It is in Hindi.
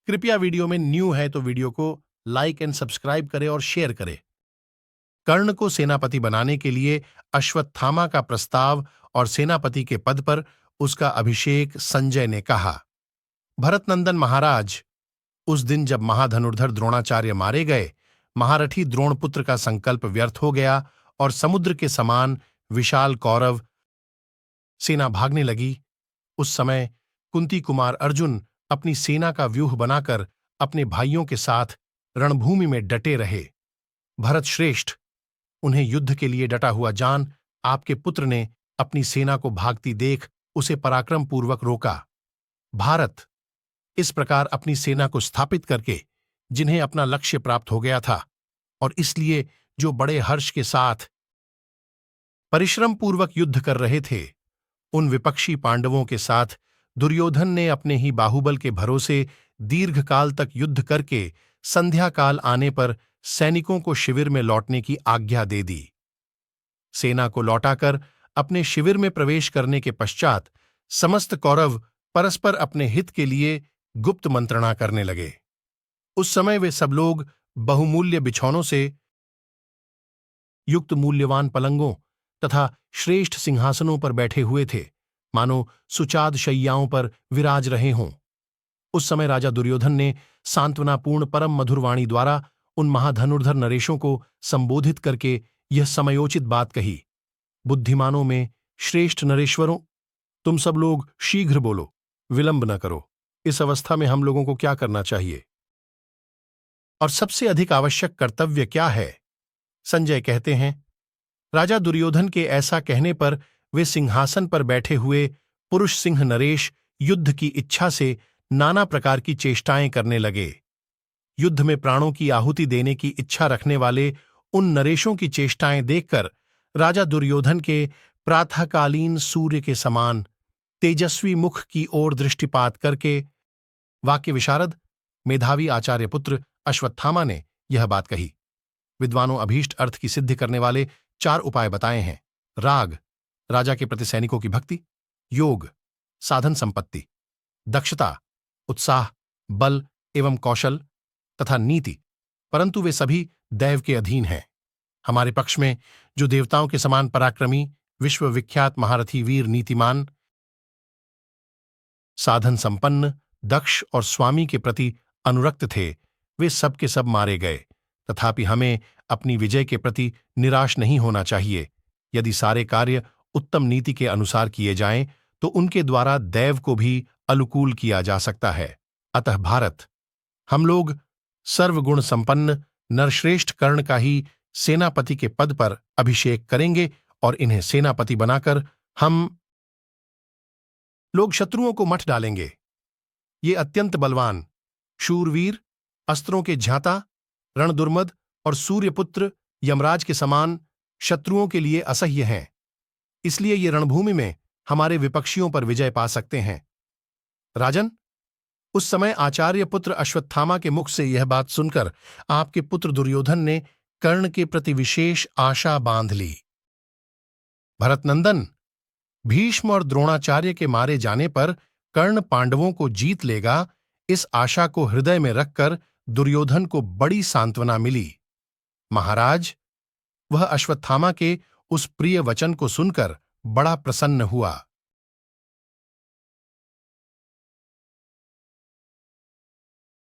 कृपया वीडियो में न्यू है तो वीडियो को लाइक एंड सब्सक्राइब करें और शेयर करें। कर्ण को सेनापति बनाने के लिए अश्वत्थामा का प्रस्ताव और सेनापति के पद पर उसका अभिषेक संजय ने कहा। भरतनंदन महाराज, उस दिन जब महाधनुर्धर द्रोणाचार्य मारे गए, महारथी द्रोणपुत्र का संकल्प व्यर्थ हो गया और समुद्र के समान विशाल कौरव सेना भागने लगी। उस समय कुंती कुमार अर्जुन अपनी सेना का व्यूह बनाकर अपने भाइयों के साथ रणभूमि में डटे रहे। भरत श्रेष्ठ, उन्हें युद्ध के लिए डटा हुआ जान आपके पुत्र ने अपनी सेना को भागती देख उसे पराक्रम पूर्वक रोका। भारत इस प्रकार अपनी सेना को स्थापित करके जिन्हें अपना लक्ष्य प्राप्त हो गया था और इसलिए जो बड़े हर्ष के साथ परिश्रम पूर्वक युद्ध कर रहे थे, उन विपक्षी पांडवों के साथ दुर्योधन ने अपने ही बाहुबल के भरोसे दीर्घकाल तक युद्ध करके संध्या काल आने पर सैनिकों को शिविर में लौटने की आज्ञा दे दी। सेना को लौटाकर अपने शिविर में प्रवेश करने के पश्चात समस्त कौरव परस्पर अपने हित के लिए गुप्त मंत्रणा करने लगे। उस समय वे सब लोग बहुमूल्य बिछौनों से युक्त मूल्यवान पलंगों तथा श्रेष्ठ सिंहासनों पर बैठे हुए थे, मानो सुचाद शैय्याओं पर विराज रहे हों। उस समय राजा दुर्योधन ने सांत्वनापूर्ण परम मधुर वाणी द्वारा उन महाधनुर्धर नरेशों को संबोधित करके यह समयोचित बात कही। बुद्धिमानों में श्रेष्ठ नरेश्वरों, तुम सब लोग शीघ्र बोलो, विलंब न करो। इस अवस्था में हम लोगों को क्या करना चाहिए और सबसे अधिक आवश्यक कर्तव्य क्या है? संजय कहते हैं, राजा दुर्योधन के ऐसा कहने पर वे सिंहासन पर बैठे हुए पुरुष सिंह नरेश युद्ध की इच्छा से नाना प्रकार की चेष्टाएं करने लगे। युद्ध में प्राणों की आहुति देने की इच्छा रखने वाले उन नरेशों की चेष्टाएं देखकर राजा दुर्योधन के प्रातःकालीन सूर्य के समान तेजस्वी मुख की ओर दृष्टिपात करके वाक्य विशारद मेधावी आचार्य पुत्र अश्वत्थामा ने यह बात कही। विद्वानों अभीष्ट अर्थ की सिद्धि करने वाले 4 उपाय बताए हैं। राग, राजा के प्रति सैनिकों की भक्ति। योग, साधन संपत्ति। दक्षता, उत्साह, बल एवं कौशल तथा नीति, परंतु वे सभी दैव के अधीन हैं। हमारे पक्ष में जो देवताओं के समान पराक्रमी, विश्वविख्यात महारथी वीर नीतिमान, साधन संपन्न, दक्ष और स्वामी के प्रति अनुरक्त थे, वे सब के सब मारे गए। तथापि हमें अपनी विजय के प्रति निराश नहीं होना चाहिए। यदि सारे कार्य उत्तम नीति के अनुसार किए जाएं तो उनके द्वारा दैव को भी अनुकूल किया जा सकता है। अतः भारत, हम लोग सर्वगुण संपन्न नरश्रेष्ठ कर्ण का ही सेनापति के पद पर अभिषेक करेंगे और इन्हें सेनापति बनाकर हम लोग शत्रुओं को मठ डालेंगे। ये अत्यंत बलवान, शूरवीर, अस्त्रों के झांता, रणदुर्मद और सूर्यपुत्र यमराज के समान शत्रुओं के लिए असह्य हैं। इसलिए ये रणभूमि में हमारे विपक्षियों पर विजय पा सकते हैं। राजन, उस समय आचार्य पुत्र अश्वत्थामा के मुख से यह बात सुनकर आपके पुत्र दुर्योधन ने कर्ण के प्रति विशेष आशा बांध ली। भरतनंदन, भीष्म और द्रोणाचार्य के मारे जाने पर कर्ण पांडवों को जीत लेगा, इस आशा को हृदय में रखकर दुर्योधन को बड़ी सांत्वना मिली। महाराज, वह अश्वत्थामा के उस प्रिय वचन को सुनकर बड़ा प्रसन्न हुआ।